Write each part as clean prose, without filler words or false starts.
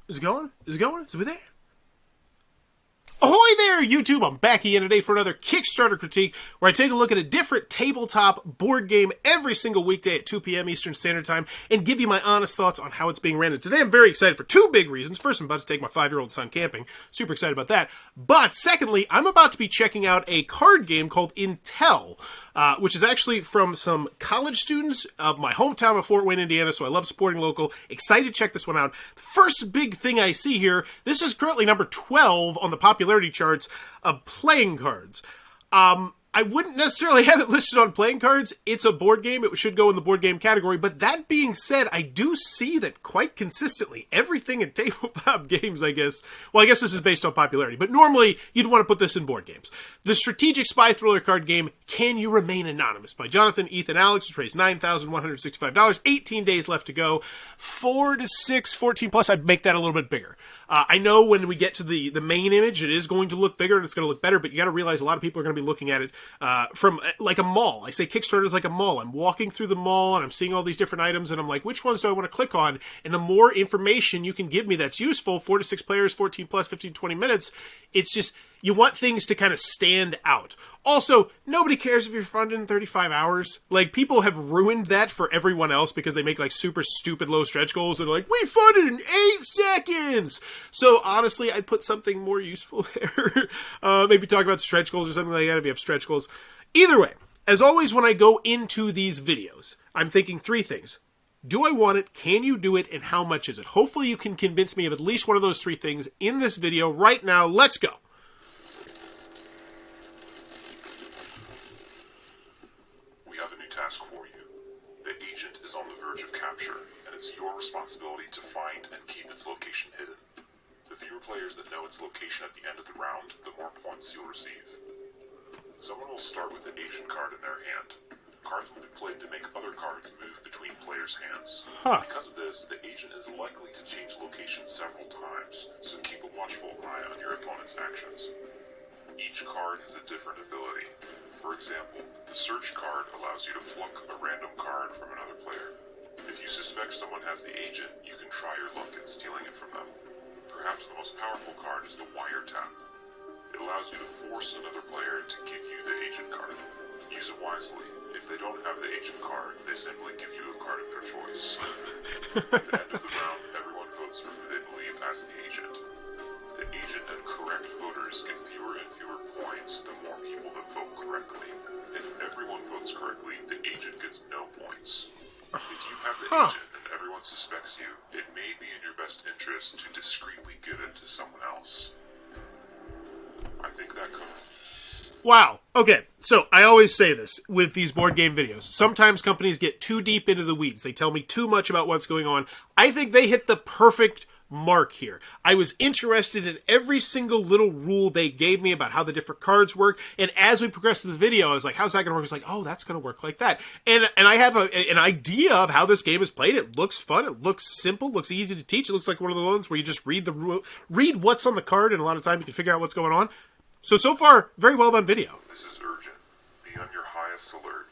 Is it going? Is it going? Is it there? Ahoy there, YouTube! I'm back again today for another Kickstarter Critique, where I take a look at a different tabletop board game every single weekday at 2 p.m. Eastern Standard Time and give you my honest thoughts on how it's being ran. And today I'm very excited for two big reasons. First, I'm about to take my 5-year-old son camping. Super excited about that. But secondly, I'm about to be checking out a card game called Intel, which is actually from some college students of my hometown of Fort Wayne, Indiana, so I love supporting local. Excited to check this one out. The first big thing I see here, this is currently number 12 on the popularity charts of playing cards. I wouldn't necessarily have it listed on playing cards. It's a board game. It should go in the board game category. But that being said, I do see that quite consistently everything in tabletop games, I guess. Well, I guess this is based on popularity. But normally, you'd want to put this in board games. The strategic spy thriller card game, Can You Remain Anonymous? By Jonathan, Ethan, Alex. It's raised $9,165. 18 days left to go. 4 to 6, 14 plus. I'd make that a little bit bigger. I know when we get to the main image, it is going to look bigger and it's going to look better, but you got to realize a lot of people are going to be looking at it from like a mall. I say Kickstarter is like a mall. I'm walking through the mall and I'm seeing all these different items and I'm like, which ones do I want to click on? And the more information you can give me that's useful, 4 to 6 players, 14 plus, 15, 20 minutes, it's just, you want things to kind of stand out. Also, nobody cares if you're funded in 35 hours. Like, people have ruined that for everyone else because they make, like, super stupid low stretch goals. And they're like, we funded in 8 seconds! So, honestly, I'd put something more useful there. Maybe talk about stretch goals or something like that if you have stretch goals. Either way, as always when I go into these videos, I'm thinking 3 things. Do I want it? Can you do it? And how much is it? Hopefully you can convince me of at least one of those 3 things in this video right now. Let's go! Task for you. The agent is on the verge of capture, and it's your responsibility to find and keep its location hidden. The fewer players that know its location at the end of the round, the more points you'll receive. Someone will start with an agent card in their hand. Cards will be played to make other cards move between players' hands. Because of this, the agent is likely to change location several times, so keep a watchful eye on your opponent's actions. Each card has a different ability. For example, the search card allows you to pluck a random card from another player. If you suspect someone has the agent, you can try your luck at stealing it from them. Perhaps the most powerful card is the wiretap. It allows you to force another player to give you the agent card. Use it wisely. If they don't have the agent card, they simply give you a card of their choice. At the end of the round, everyone votes for who they believe has the agent. The agent and correct voters get fewer and fewer points the more people that vote correctly. If everyone votes correctly, the agent gets no points. If you have the agent and everyone suspects you, it may be in your best interest to discreetly give it to someone else. I think that covers. Wow. Okay, so I always say this with these board game videos. Sometimes companies get too deep into the weeds. They tell me too much about what's going on. I think they hit the perfect mark here. I was interested in every single little rule they gave me about how the different cards work, and as we progressed through the video, I was like, how's that going to work? I was like, oh, that's going to work like that. And I have an idea of how this game is played. It looks fun. It looks simple. It looks easy to teach. It looks like one of the ones where you just read what's on the card, and a lot of time you can figure out what's going on. So far, very well done video. This is urgent. Be on your highest alert.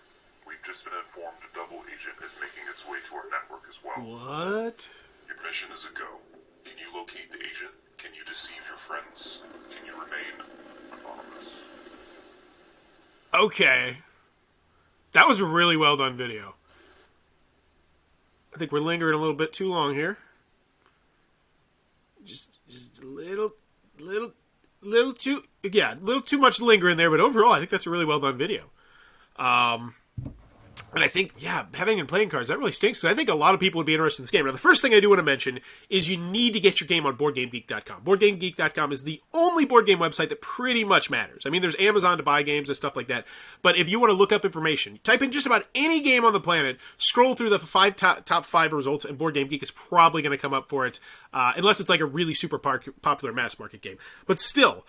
We've just been informed a double agent is making its way to our network as well. What? Your mission is a go. Can you locate the agent? Can you deceive your friends? Can you remain anonymous? Okay. That was a really well done video. I think we're lingering a little bit too long here. Just a little too much lingering there, but overall I think that's a really well done video. And I think, yeah, having and playing cards, that really stinks, because I think a lot of people would be interested in this game. Now, the first thing I do want to mention is you need to get your game on BoardGameGeek.com. BoardGameGeek.com is the only board game website that pretty much matters. I mean, there's Amazon to buy games and stuff like that, but if you want to look up information, type in just about any game on the planet, scroll through the top 5 results, and BoardGameGeek is probably going to come up for it, unless it's like a really super popular mass market game. But still,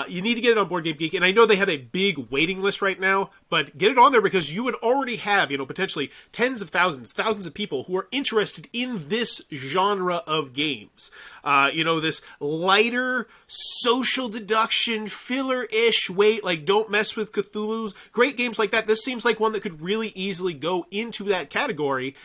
you need to get it on BoardGameGeek, and I know they have a big waiting list right now, but get it on there because you would already have, potentially tens of thousands of people who are interested in this genre of games. This lighter, social deduction, filler-ish weight, like Don't Mess with Cthulhu's, great games like that. This seems like one that could really easily go into that category,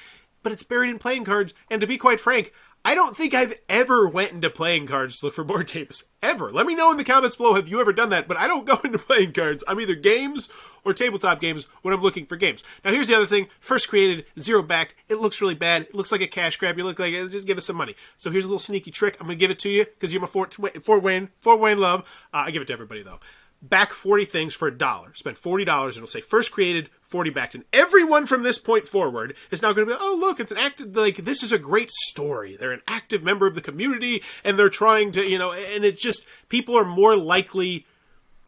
but it's buried in playing cards, and to be quite frank, I don't think I've ever went into playing cards to look for board games. Ever. Let me know in the comments below, have you ever done that? But I don't go into playing cards. I'm either games or tabletop games when I'm looking for games. Now here's the other thing. First created, zero backed. It looks really bad. It looks like a cash grab. You look like it. Just give us some money. So here's a little sneaky trick. I'm going to give it to you because you're my Fort Wayne love. I give it to everybody though. Back 40 things for $1. Spend $40 and it'll say first created, 40 backed. And everyone from this point forward is now going to be, oh, look, it's an active, like, this is a great story. They're an active member of the community and they're trying to, you know, and it just, people are more likely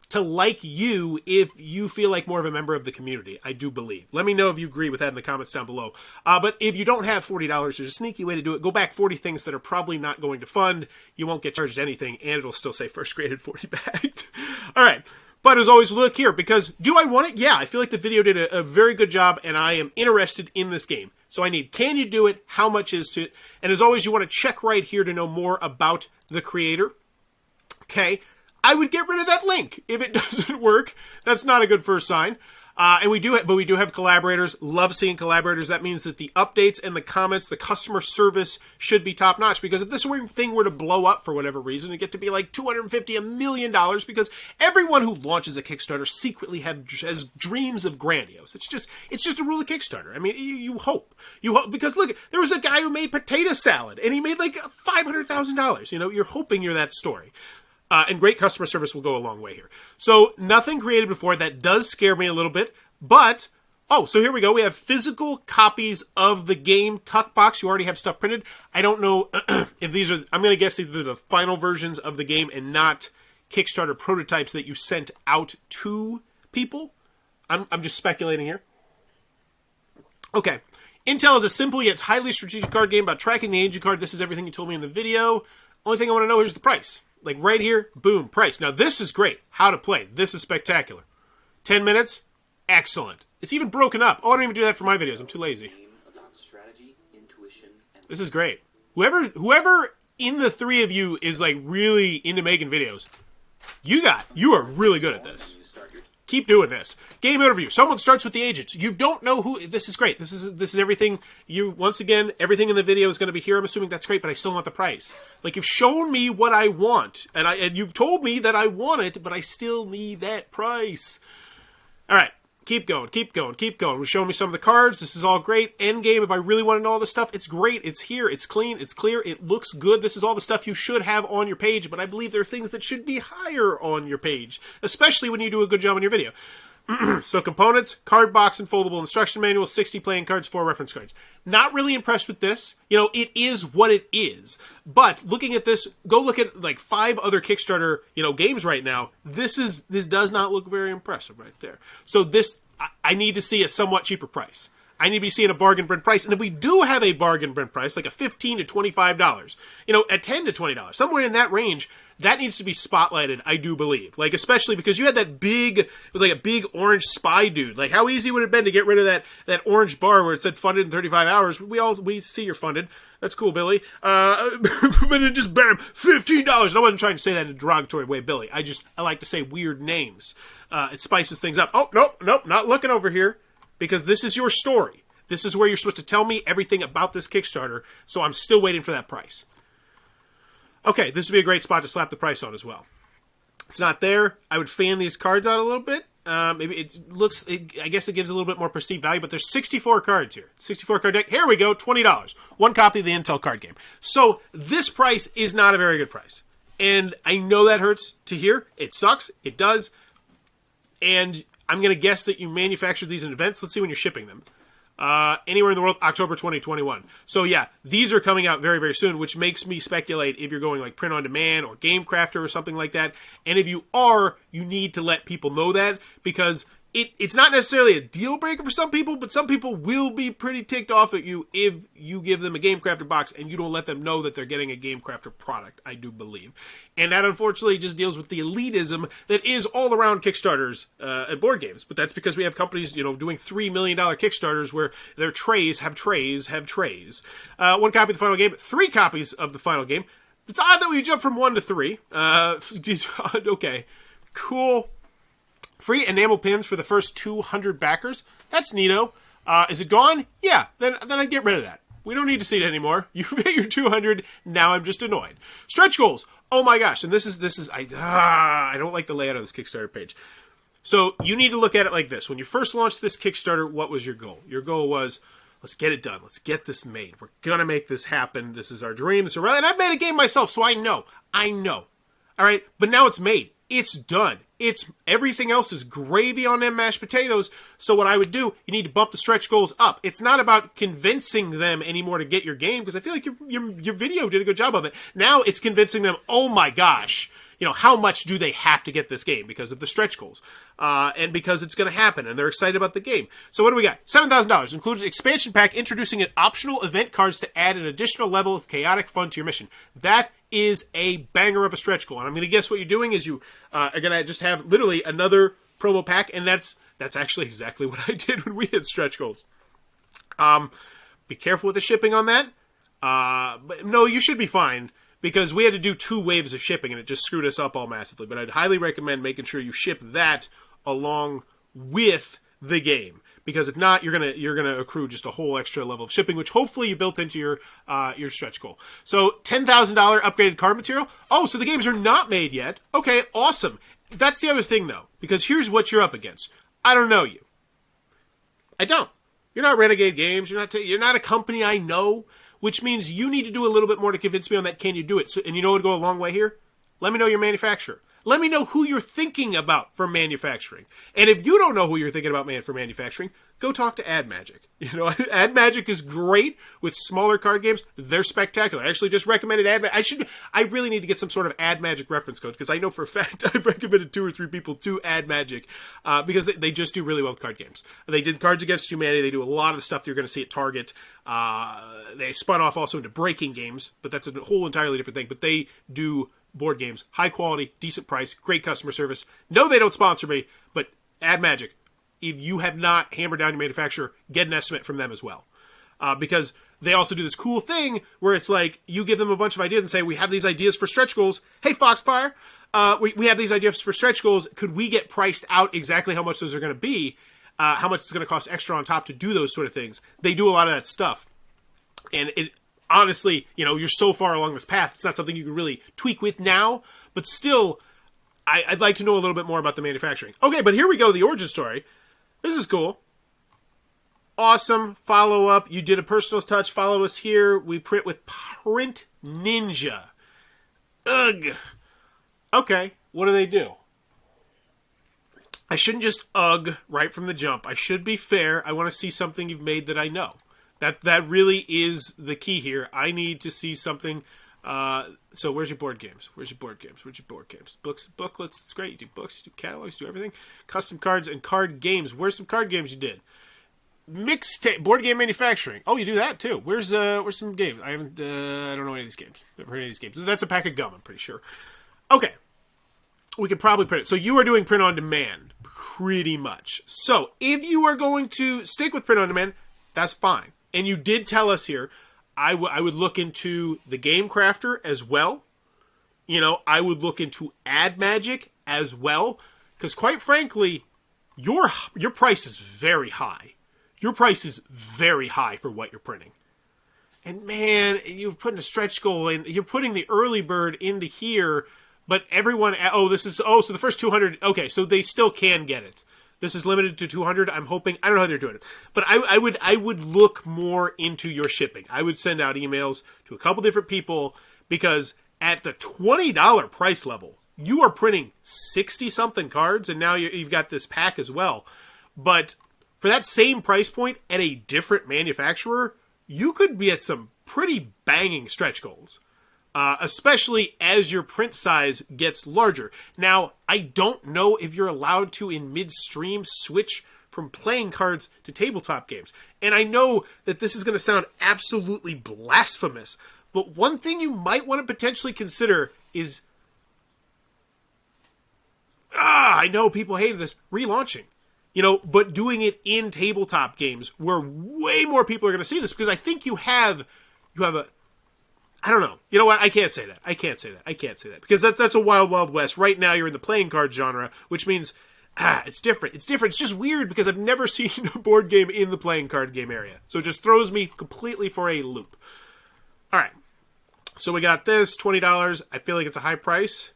to like you if you feel like more of a member of the community, I do believe. Let me know if you agree with that in the comments down below. But if you don't have $40, there's a sneaky way to do it. Go back 40 things that are probably not going to fund. You won't get charged anything, and it'll still say first graded 40 backed. All right. But as always, look here, because do I want it? Yeah, I feel like the video did a very good job, and I am interested in this game. So I need, can you do it? How much is it? And as always, you want to check right here to know more about the creator. Okay. I would get rid of that link if it doesn't work. That's not a good first sign. And we do have collaborators. Love seeing collaborators. That means that the updates and the comments, the customer service should be top notch. Because if this thing were to blow up for whatever reason and get to be like $250, $1 million, because everyone who launches a Kickstarter secretly has dreams of grandiose. It's just a rule of Kickstarter. I mean, you hope, because look, there was a guy who made potato salad and he made like $500,000. You know, you're hoping you're that story. And great customer service will go a long way here. So nothing created before. That does scare me a little bit. But, oh, so here we go. We have physical copies of the game tuck box. You already have stuff printed. I don't know if these are, I'm going to guess these are the final versions of the game and not Kickstarter prototypes that you sent out to people. I'm just speculating here. Okay. Intel is a simple yet highly strategic card game about tracking the age of card. This is everything you told me in the video. Only thing I want to know is the price. Like right here, boom, price. Now this is great. How to play. This is spectacular. 10 minutes, excellent. It's even broken up. Oh, I don't even do that for my videos. I'm too lazy. This is great. Whoever in the three of you is like really into making videos, you are really good at this. Keep doing this. Game overview. Someone starts with the agents. You don't know who. This is great. This is everything. Once again, everything in the video is going to be here. I'm assuming that's great, but I still want the price. Like you've shown me what I want, and you've told me that I want it, but I still need that price. All right. Keep going, keep going, keep going. We're showing me some of the cards. This is all great. Endgame, if I really want to know all this stuff, it's great. It's here. It's clean. It's clear. It looks good. This is all the stuff you should have on your page, but I believe there are things that should be higher on your page, especially when you do a good job on your video. So components, card box and foldable instruction manual, 60 playing cards, 4 reference cards. Not really impressed with this. You know, it is what it is. But looking at this, go look at like 5 other Kickstarter, games right now. This does not look very impressive right there. So this, I need to see a somewhat cheaper price. I need to be seeing a bargain bin price. And if we do have a bargain bin price, like a $15 to $25, at $10 to $20, somewhere in that range, that needs to be spotlighted, I do believe. Like, especially because you had that big, it was like a big orange spy dude. Like, how easy would it have been to get rid of that orange bar where it said funded in 35 hours? We see you're funded. That's cool, Billy. But it just, bam, $15. And I wasn't trying to say that in a derogatory way, Billy. I like to say weird names. It spices things up. Oh, nope, not looking over here. Because this is your story. This is where you're supposed to tell me everything about this Kickstarter, so I'm still waiting for that price. Okay, this would be a great spot to slap the price on as well. It's not there. I would fan these cards out a little bit. Maybe I guess it gives a little bit more perceived value, but there's 64 cards here. 64 card deck. Here we go, $20. One copy of the Intel card game. So this price is not a very good price. And I know that hurts to hear. It sucks. It does. And I'm going to guess that you manufactured these in advance. Let's see when you're shipping them. Anywhere in the world, October 2021. So yeah, these are coming out very, very soon, which makes me speculate if you're going like print on demand or Game Crafter or something like that. And if you are, you need to let people know that because it's not necessarily a deal breaker for some people, but some people will be pretty ticked off at you if you give them a Game Crafter box and you don't let them know that they're getting a Game Crafter product, I do believe. And that unfortunately just deals with the elitism that is all around Kickstarters and board games. But that's because we have companies, doing $3 million Kickstarters where their trays have trays have trays. 1 copy of the final game, 3 copies of the final game. It's odd that we jump from 1 to 3. Okay, cool. Free enamel pins for the first 200 backers. That's neato. Is it gone? Yeah, then I'd get rid of that. We don't need to see it anymore. You made your 200. Now I'm just annoyed. Stretch goals. Oh my gosh. And this is I don't like the layout of this Kickstarter page. So you need to look at it like this. When you first launched this Kickstarter, what was your goal? Your goal was, let's get it done. Let's get this made. We're going to make this happen. This is our dream. And I've made a game myself, so I know. All right. But now it's made. It's done. Everything else is gravy on them mashed potatoes. So what I would do, you need to bump the stretch goals up. It's not about convincing them anymore to get your game, because I feel like your video did a good job of it. Now it's convincing them, oh my gosh, how much do they have to get this game because of the stretch goals? And because it's going to happen, and they're excited about the game. So what do we got? $7,000. Included expansion pack introducing an optional event cards to add an additional level of chaotic fun to your mission. That is a banger of a stretch goal. And I'm going to guess what you're doing is you are going to just have literally another promo pack, and that's actually exactly what I did when we had stretch goals. Be careful with the shipping on that. But no, you should be fine, because we had to do 2 waves of shipping, and it just screwed us up all massively. But I'd highly recommend making sure you ship that along with the game, because if not, you're gonna accrue just a whole extra level of shipping, which hopefully you built into your stretch goal. So $10,000 upgraded card material. Oh, so the games are not made yet. Okay, awesome. That's the other thing though, because here's what you're up against. I don't know you. I don't. You're not Renegade Games. You're not a company I know, which means you need to do a little bit more to convince me on that. Can you do it? So, and you know what would go a long way here? Let me know your manufacturer. Let me know who you're thinking about for manufacturing. And if you don't know who you're thinking about for manufacturing, go talk to AdMagic. AdMagic is great with smaller card games. They're spectacular. I actually just recommended AdMagic. I really need to get some sort of AdMagic reference code, because I know for a fact I've recommended 2 or 3 people to AdMagic because they just do really well with card games. They did Cards Against Humanity. They do a lot of the stuff that you're going to see at Target. They spun off also into breaking games, but that's a whole entirely different thing. But they do board games, high quality, decent price, great customer service. No, they don't sponsor me, but AdMagic, if you have not hammered down your manufacturer, get an estimate from them as well. Because they also do this cool thing where it's like, you give them a bunch of ideas and say, we have these ideas for stretch goals. Hey, Foxfire, we have these ideas for stretch goals. Could we get priced out exactly how much those are going to be? How much it's going to cost extra on top to do those sort of things? They do a lot of that stuff. And it honestly, you're so far along this path, it's not something you can really tweak with now, but still, I'd like to know a little bit more about the manufacturing. Okay, but here we go, the origin story. This is cool. Awesome. Follow up. You did a personal touch. Follow us here. We print with Print Ninja. Ugh. Okay, what do they do? I shouldn't just ugh right from the jump. I should be fair. I want to see something you've made that I know. That really is the key here. I need to see something. So where's your board games? Where's your board games? Where's your board games? Books, booklets. It's great. You do books, you do catalogs, you do everything. Custom cards and card games. Where's some card games you did? Mixtape, board game manufacturing. Oh, you do that too. Where's some games? I don't know any of these games. Never heard of any of these games. That's a pack of gum, I'm pretty sure. Okay. We could probably print it. So you are doing print on demand, pretty much. So if you are going to stick with print on demand, that's fine. And you did tell us here, I would look into the Game Crafter as well. I would look into AdMagic as well. Because quite frankly, your price is very high. Your price is very high for what you're printing. And man, you're putting a stretch goal in. You're putting the early bird into here. But everyone, so the first 200, okay, so they still can get it. This is limited to 200. I'm hoping. I don't know how they're doing it, but I would look more into your shipping. I would send out emails to a couple different people, because at the $20 price level, you are printing 60-something cards, and now you've got this pack as well. But for that same price point at a different manufacturer, you could be at some pretty banging stretch goals. Especially as your print size gets larger. Now, I don't know if you're allowed to, in midstream, switch from playing cards to tabletop games. And I know that this is going to sound absolutely blasphemous, but one thing you might want to potentially consider is, I know people hated this, relaunching. But doing it in tabletop games where way more people are going to see this, because I think you have a, I don't know. You know what? I can't say that. Because that's a wild, wild west. Right now, you're in the playing card genre, which means It's different. It's different. It's just weird because I've never seen a board game in the playing card game area. So it just throws me completely for a loop. All right. So we got this, $20. I feel like it's a high price.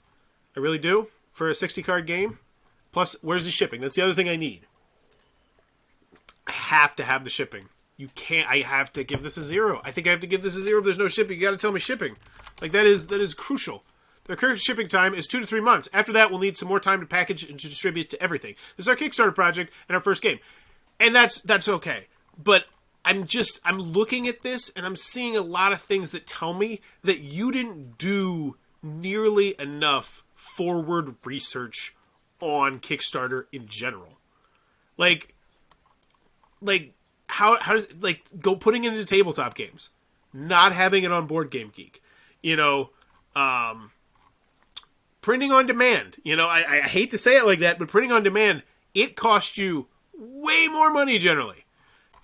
I really do. For a 60-card game. Plus, where's the shipping? That's the other thing I need. I have to have the shipping. You can't. I have to give this a 0. I think I have to give this a 0 if there's no shipping. You got to tell me shipping. Like, that is crucial. The current shipping time is 2 to 3 months. After that, we'll need some more time to package and to distribute to everything. This is our Kickstarter project and our first game. And that's okay. But I'm looking at this and I'm seeing a lot of things that tell me that you didn't do nearly enough forward research on Kickstarter in general. Like how does, like, go putting it into tabletop games, not having it on Board Game Geek, printing on demand. I hate to say it like that, but printing on demand, it costs you way more money generally.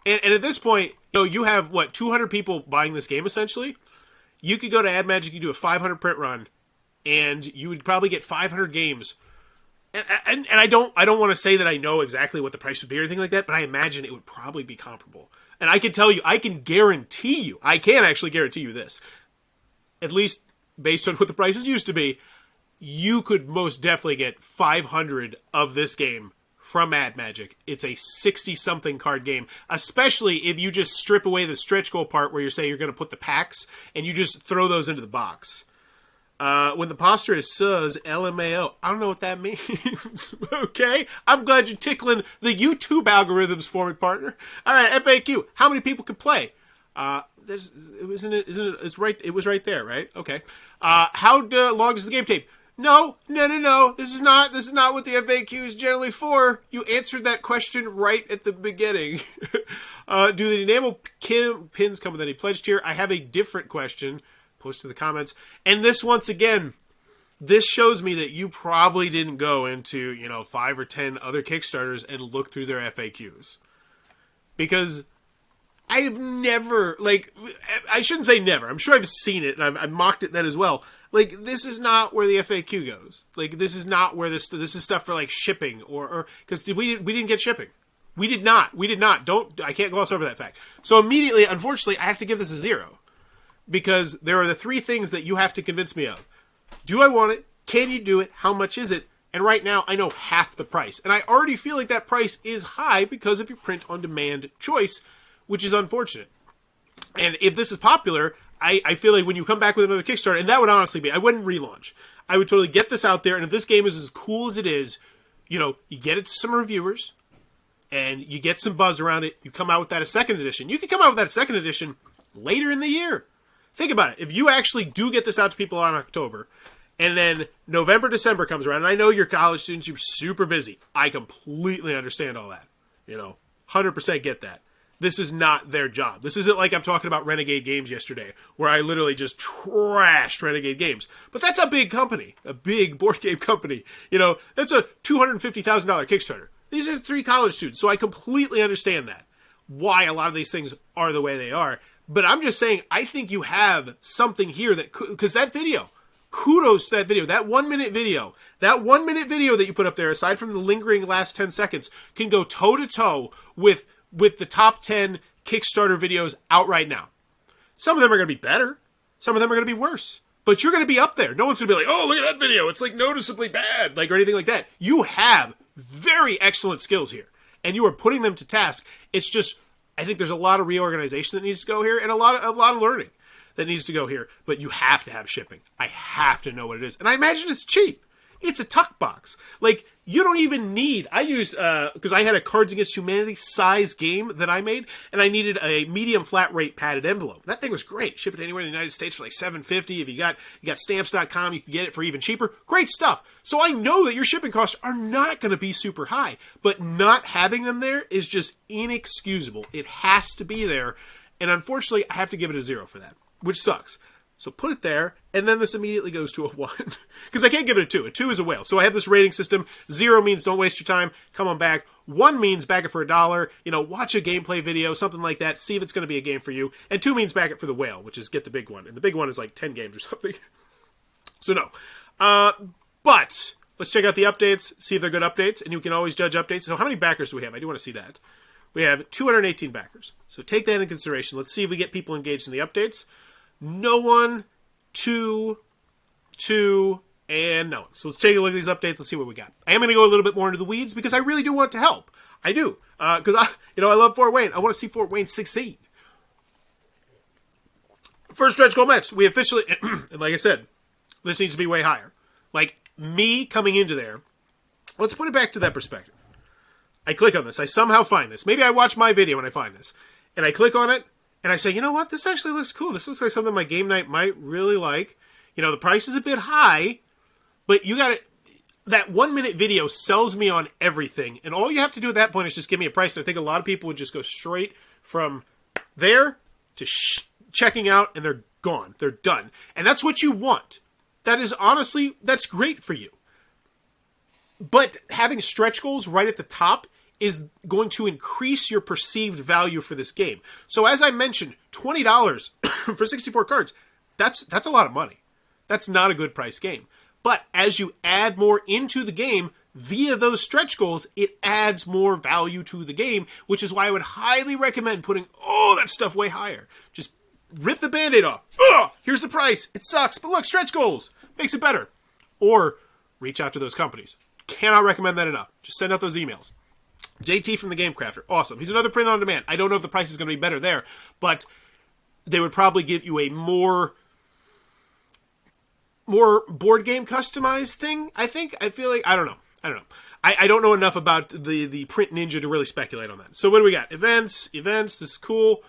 And at this point, you have, 200 people buying this game, essentially? You could go to AdMagic, you do a 500 print run, and you would probably get 500 games. And I don't want to say that I know exactly what the price would be or anything like that, but I imagine it would probably be comparable. And I can tell you, I can actually guarantee you this. At least based on what the prices used to be, you could most definitely get 500 of this game from AdMagic. It's a 60-something card game, especially if you just strip away the stretch goal part where you say you're going to put the packs, and you just throw those into the box. When the poster is sus, LMAO. I don't know what that means. Okay? I'm glad you're tickling the YouTube algorithms for me, partner. All right, FAQ. How many people can play? It was right there, right? Okay. How long does the game take? No. This is not what the FAQ is generally for. You answered that question right at the beginning. Do the enamel pins come with any pledge tier? I have a different question. Post to the comments. And this, once again, this shows me that you probably didn't go into, 5 or 10 other Kickstarters and look through their FAQs. Because I've never, I shouldn't say never. I'm sure I've seen it, and I've mocked it then as well. This is not where the FAQ goes. This is not where this is stuff for, shipping, or because we didn't get shipping. We did not. I can't gloss over that fact. So immediately, unfortunately, I have to give this a 0. Because there are the 3 things that you have to convince me of. Do I want it? Can you do it? How much is it? And right now, I know half the price. And I already feel like that price is high because of your print-on-demand choice, which is unfortunate. And if this is popular, I feel like when you come back with another Kickstarter, and that would honestly be, I wouldn't relaunch. I would totally get this out there, and if this game is as cool as it is, you get it to some reviewers, and you get some buzz around it, you come out with that a second edition. You can come out with that second edition later in the year. Think about it. If you actually do get this out to people in October, and then November, December comes around, and I know you're college students, you're super busy. I completely understand all that. 100% get that. This is not their job. This isn't like I'm talking about Renegade Games yesterday, where I literally just trashed Renegade Games. But that's a big company, a big board game company. That's a $250,000 Kickstarter. These are 3 college students, so I completely understand that. Why a lot of these things are the way they are. But I'm just saying, I think you have something here that, because that video, kudos to that video, that 1-minute video, that you put up there, aside from the lingering last 10 seconds, can go toe-to-toe with the top 10 Kickstarter videos out right now. Some of them are going to be better. Some of them are going to be worse. But you're going to be up there. No one's going to be like, oh, look at that video. It's noticeably bad, or anything like that. You have very excellent skills here, and you are putting them to task. It's just, I think there's a lot of reorganization that needs to go here, and a lot of learning that needs to go here. But you have to have shipping. I have to know what it is. And I imagine it's cheap. It's a tuck box. You don't even need... I used... because I had a Cards Against Humanity size game that I made, and I needed a medium flat rate padded envelope. That thing was great. Ship it anywhere in the United States for $7.50. If you got stamps.com, you can get it for even cheaper. Great stuff. So I know that your shipping costs are not going to be super high, but not having them there is just inexcusable. It has to be there, and unfortunately, I have to give it a 0 for that, which sucks. So put it there, and then this immediately goes to a 1. Because I can't give it a 2. A 2 is a whale. So I have this rating system. 0 means don't waste your time. Come on back. 1 means back it for $1. Watch a gameplay video, something like that. See if it's going to be a game for you. And 2 means back it for the whale, which is get the big one. And the big one is 10 games or something. So no. But let's check out the updates, see if they're good updates, and you can always judge updates. So how many backers do we have? I do want to see that. We have 218 backers. So take that into consideration. Let's see if we get people engaged in the updates. No one, 2, and no one. So let's take a look at these updates. Let's see what we got. I am going to go a little bit more into the weeds because I really do want to help. I do. Because I love Fort Wayne. I want to see Fort Wayne succeed. First stretch goal match. We officially, and like I said, this needs to be way higher. Like, me coming into there, let's put it back to that perspective. I click on this. I somehow find this. Maybe I watch my video when I find this. And I click on it, and I say, you know what? This actually looks cool. This looks like something my game night might really like. You know, the price is a bit high, but you got it. That 1 minute video sells me on everything. And all you have to do at that point is just give me a price. And I think a lot of people would just go straight from there to checking out, and they're gone. They're done. And that's what you want. That is honestly, that's great for you. But having stretch goals right at the top is going to increase your perceived value for this game. So as I mentioned, $20 for 64 cards, that's a lot of money. That's not a good price game. But as you add more into the game via those stretch goals, it adds more value to the game, which is why I would highly recommend putting all that stuff way higher. Just rip the Band-Aid off. Ugh, here's the price. It sucks, but look, stretch goals makes it better. Or reach out to those companies. Cannot recommend that enough. Just send out those emails. JT from the Game Crafter. Awesome. He's another print on demand. I don't know if the price is going to be better there, but they would probably give you a more board game customized thing, I think. I feel like, I don't know. I don't know enough about the Print Ninja to really speculate on that. So what do we got? Events. This is cool.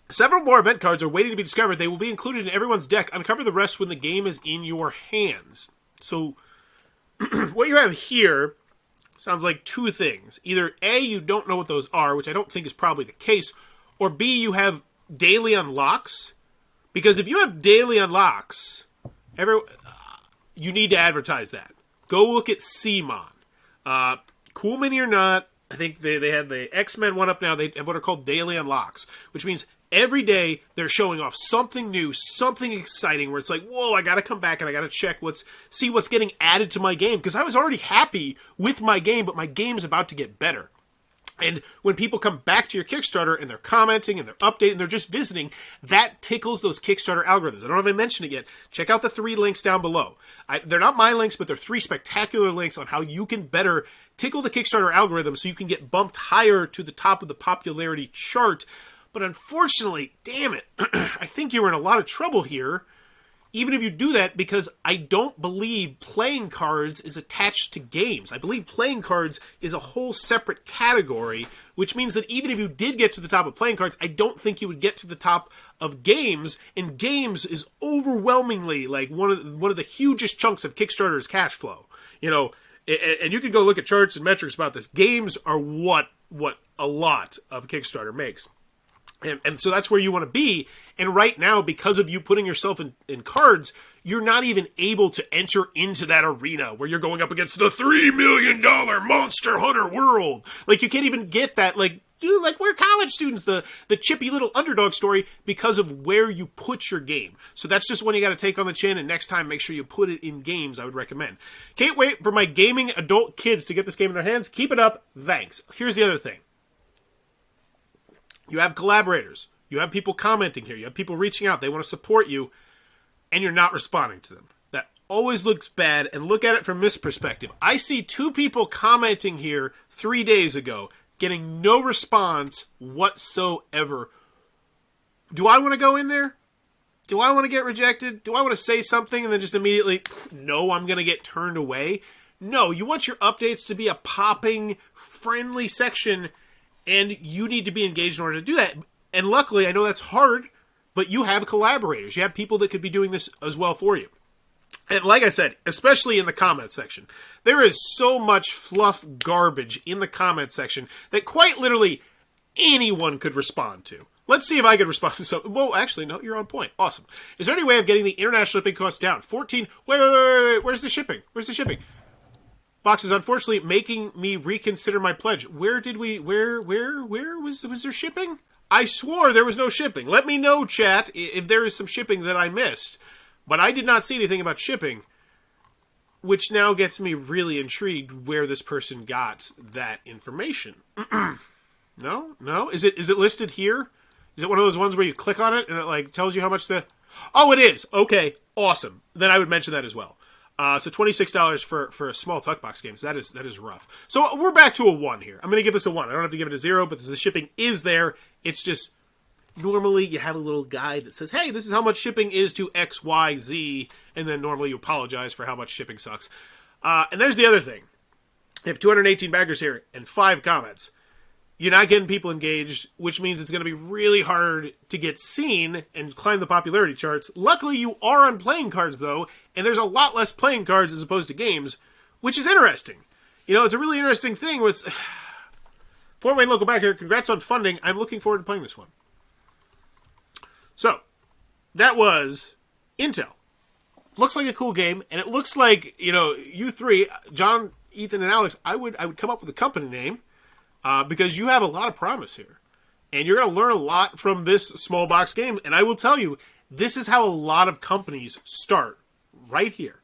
Several more event cards are waiting to be discovered. They will be included in everyone's deck. Uncover the rest when the game is in your hands. So what you have here sounds like two things. Either A, you don't know what those are, which I don't think is probably the case, or B, you have daily unlocks. Because if you have daily unlocks, you need to advertise that. Go look at CMON. Cool Mini or not, I think they have the X-Men one up now. They have what are called daily unlocks, which means every day they're showing off something new, something exciting, where it's like, whoa, I got to come back and I got to see what's getting added to my game. Because I was already happy with my game, but my game's about to get better. And when people come back to your Kickstarter and they're commenting and they're updating, they're just visiting, that tickles those Kickstarter algorithms. I don't know if I mentioned it yet. Check out the 3 links down below. They're not my links, but they're 3 spectacular links on how you can better tickle the Kickstarter algorithm so you can get bumped higher to the top of the popularity chart. But unfortunately, damn it, I think you're in a lot of trouble here, even if you do that, because I don't believe playing cards is attached to games. I believe playing cards is a whole separate category, which means that even if you did get to the top of playing cards, I don't think you would get to the top of games, and games is overwhelmingly like one of the hugest chunks of Kickstarter's cash flow. You know, and you can go look at charts and metrics about this. Games are what a lot of Kickstarter makes. And so that's where you want to be. And right now, because of you putting yourself in cards, you're not even able to enter into that arena where you're going up against the $3 million Monster Hunter world. Like, you can't even get that, like, dude, like, we're college students, the chippy little underdog story, because of where you put your game. So that's just one you got to take on the chin, and next time, make sure you put it in games, I would recommend. Can't wait for my gaming adult kids to get this game in their hands. Keep it up. Thanks. Here's the other thing. You have collaborators. You have people commenting here. You have people reaching out. They want to support you, and you're not responding to them. That always looks bad, and look at it from this perspective. I see 2 people commenting here 3 days ago, getting no response whatsoever. Do I want to go in there? Do I want to get rejected? Do I want to say something and then just immediately, no, I'm going to get turned away? No, you want your updates to be a popping, friendly section, and you need to be engaged in order to do that. And luckily, I know that's hard, but you have collaborators. You have people that could be doing this as well for you. And like I said, especially in the comment section, there is so much fluff garbage in the comment section that quite literally anyone could respond to. Let's see if I could respond to something. Well, actually, no, you're on point. Awesome. Is there any way of getting the international shipping cost down? 14. Wait. Where's the shipping? Boxes, unfortunately, making me reconsider my pledge. Where was there shipping? I swore there was no shipping. Let me know, chat, if there is some shipping that I missed. But I did not see anything about shipping. which now gets me really intrigued where this person got that information. No? Is it listed here? Is it one of those ones where you click on it and it like tells you how much the... Oh, it is. Okay, awesome. Then I would mention that as well. So $26 for a small tuck box game. So that is rough. So we're back to a 1 here. I'm going to give this a 1. I don't have to give it a 0, but the shipping is there. It's just normally you have a little guide that says, hey, this is how much shipping is to X, Y, Z, and then normally you apologize for how much shipping sucks. And there's the other thing. You have 218 backers here and 5 comments. You're not getting people engaged, which means it's going to be really hard to get seen and climb the popularity charts. Luckily, you are on playing cards, though, and there's a lot less playing cards as opposed to games, which is interesting. You know, it's a really interesting thing with... Fort Wayne Local backer, congrats on funding. I'm looking forward to playing this one. So, that was Intel. Looks like a cool game, and it looks like, you know, you three, John, Ethan, and Alex, I would come up with a company name. Because you have a lot of promise here. And you're going to learn a lot from this small box game. And I will tell you, this is how a lot of companies start. Right here.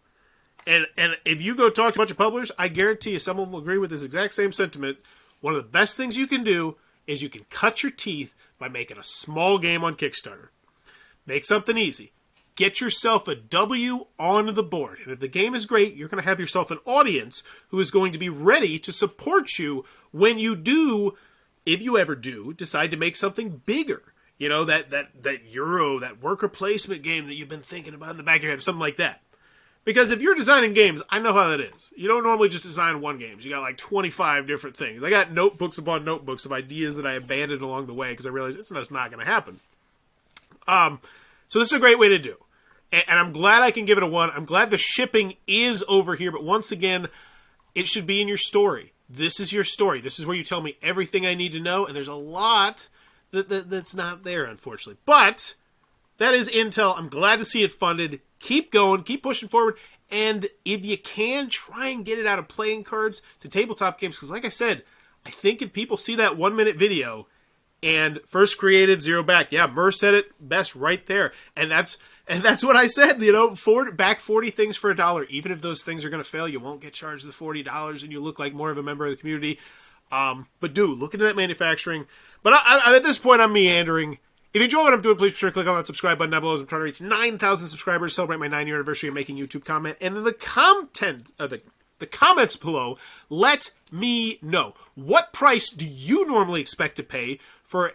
And if you go talk to a bunch of publishers, I guarantee you someone will agree with this exact same sentiment. One of the best things you can do is you can cut your teeth by making a small game on Kickstarter. Make something easy. Get yourself a W on the board. And if the game is great, you're going to have yourself an audience who is going to be ready to support you when you do, if you ever do, decide to make something bigger. You know, that Euro, that worker placement game that you've been thinking about in the back of your head, or something like that. Because if you're designing games, I know how that is. You don't normally just design one game. You got like 25 different things. I got notebooks upon notebooks of ideas that I abandoned along the way because I realized it's just not going to happen. So this is a great way to do. And I'm glad I can give it a 1. I'm glad the shipping is over here. But once again, it should be in your story. This is your story. This is where you tell me everything I need to know. And there's a lot that's not there, unfortunately. But that is Intel. I'm glad to see it funded. Keep going. Keep pushing forward. And if you can, try and get it out of playing cards to tabletop games. Because like I said, I think if people see that 1-minute video and first created, zero back. Yeah, Murr said it best right there. And that's what I said, you know, back 40 things for $1. Even if those things are going to fail, you won't get charged the $40 and you look like more of a member of the community. But do look into that manufacturing. But at this point, I'm meandering. If you enjoy what I'm doing, please be sure to click on that subscribe button down below. I'm trying to reach 9,000 subscribers, celebrate my 9-year anniversary of making YouTube content. And in the comments below, let me know. What price do you normally expect to pay for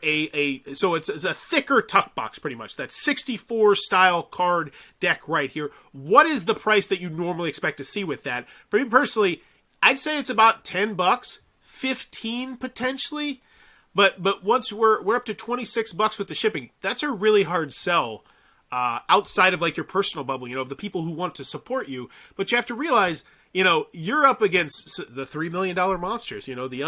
so it's a thicker tuck box, pretty much. That 64 style card deck right here. What is the price that you normally expect to see with that? For me personally, I'd say it's about $10, 15 potentially. But once we're up to $26 with the shipping, that's a really hard sell outside of like your personal bubble, you know, of the people who want to support you. But you have to realize, you know, you're up against the $3 million monsters, you know, the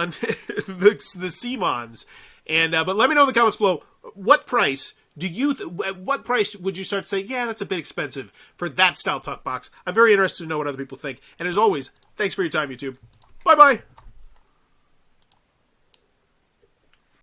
Simons. And but let me know in the comments below, what price do you at what price would you start to say, yeah, that's a bit expensive for that style tuck box? I'm very interested to know what other people think. And as always, thanks for your time, YouTube. Bye bye.